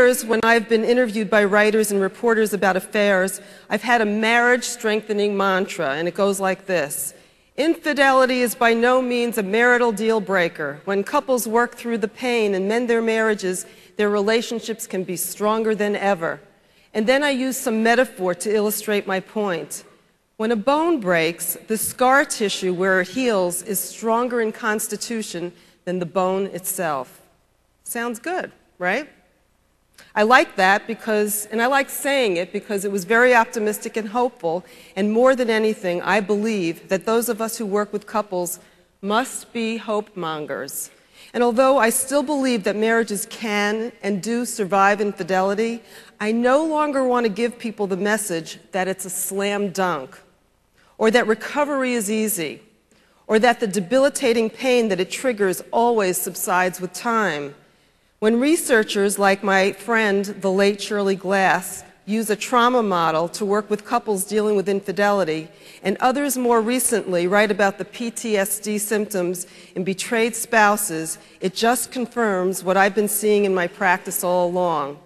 years, when I've been interviewed by writers and reporters about affairs, I've had a marriage-strengthening mantra, and it goes like this. Infidelity is by no means a marital deal breaker. When couples work through the pain and mend their marriages, their relationships can be stronger than ever. And then I use some metaphor to illustrate my point. When a bone breaks, the scar tissue where it heals is stronger in constitution than the bone itself. Sounds good, right? I like that because, and I like saying it because it was very optimistic and hopeful, and more than anything, I believe that those of us who work with couples must be hope mongers. And although I still believe that marriages can and do survive infidelity, I no longer want to give people the message that it's a slam dunk, or that recovery is easy, or that the debilitating pain that it triggers always subsides with time. When researchers like my friend, the late Shirley Glass, use a trauma model to work with couples dealing with infidelity, and others more recently write about the PTSD symptoms in betrayed spouses, it just confirms what I've been seeing in my practice all along.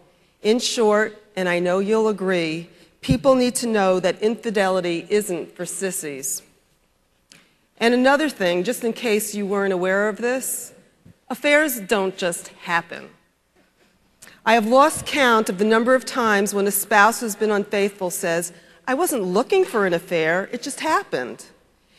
In short, and I know you'll agree, people need to know that infidelity isn't for sissies. And another thing, just in case you weren't aware of this, affairs don't just happen. I have lost count of the number of times when a spouse who's been unfaithful says, I wasn't looking for an affair, it just happened.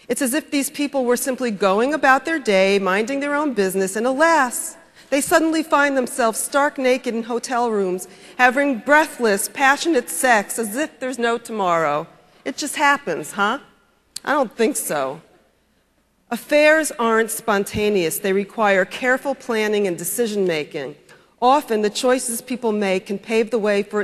It's as if these people were simply going about their day, minding their own business, and alas, they suddenly find themselves stark naked in hotel rooms, having breathless, passionate sex as if there's no tomorrow. It just happens, huh? I don't think so. Affairs aren't spontaneous. They require careful planning and decision-making. Often the choices people make that pave the way for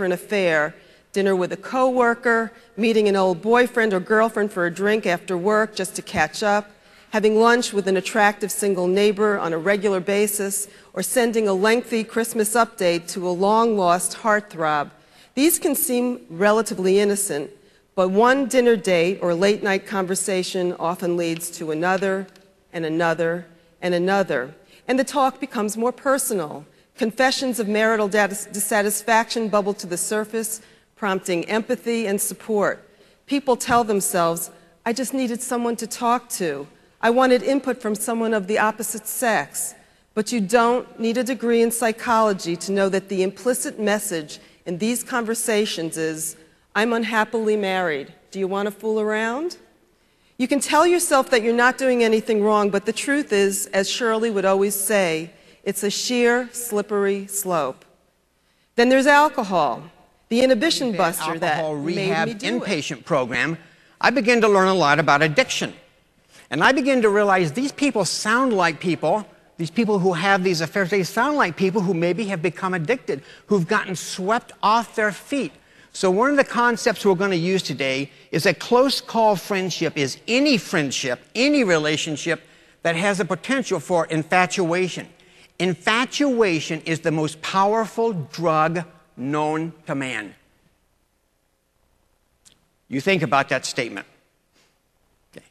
an affair, dinner with a coworker, meeting an old boyfriend or girlfriend for a drink after work just to catch up, having lunch with an attractive single neighbor on a regular basis, or sending a lengthy Christmas update to a long-lost heartthrob. These can seem relatively innocent, but one dinner date or late-night conversation often leads to another and another and another, and the talk becomes more personal. Confessions of marital dissatisfaction bubble to the surface, prompting empathy and support. People tell themselves, I just needed someone to talk to. I wanted input from someone of the opposite sex. But you don't need a degree in psychology to know that the implicit message in these conversations is, I'm unhappily married. Do you want to fool around? You can tell yourself that you're not doing anything wrong, but the truth is, as Shirley would always say, it's a sheer, slippery slope. Then there's alcohol, the inhibition buster that alcohol rehab made me do inpatient program. I began to learn a lot about addiction. And I began to realize these people sound like people, these people who have these affairs, they sound like people who maybe have become addicted, who've gotten swept off their feet. So one of the concepts we're going to use today is that close call friendship is any friendship, any relationship that has the potential for infatuation. Infatuation is the most powerful drug known to man. You think about that statement. Okay.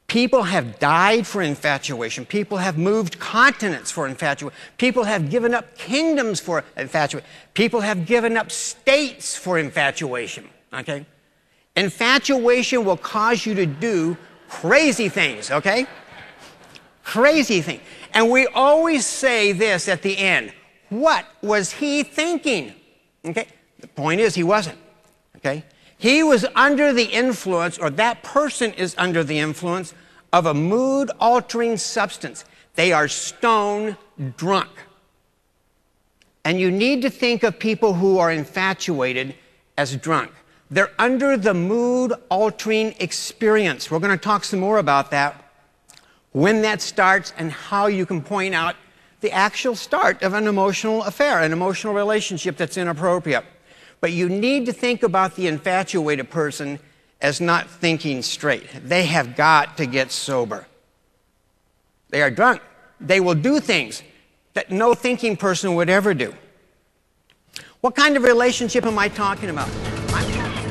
People have died for infatuation. People have moved continents for infatuation. People have given up kingdoms for infatuation. People have given up states for infatuation. Okay? Infatuation will cause you to do crazy things, okay? Crazy things. And we always say this at the end. What was he thinking? Okay? The point is, he wasn't. Okay? He was under the influence, or that person is under the influence of a mood-altering substance. They are stone drunk. And you need to think of people who are infatuated as drunk. They're under the mood-altering experience. We're going to talk some more about that, when that starts, and how you can point out the actual start of an emotional affair, an emotional relationship that's inappropriate. But you need to think about the infatuated person as not thinking straight. They have got to get sober. They are drunk. They will do things that no thinking person would ever do. What kind of relationship am I talking about? I'm talking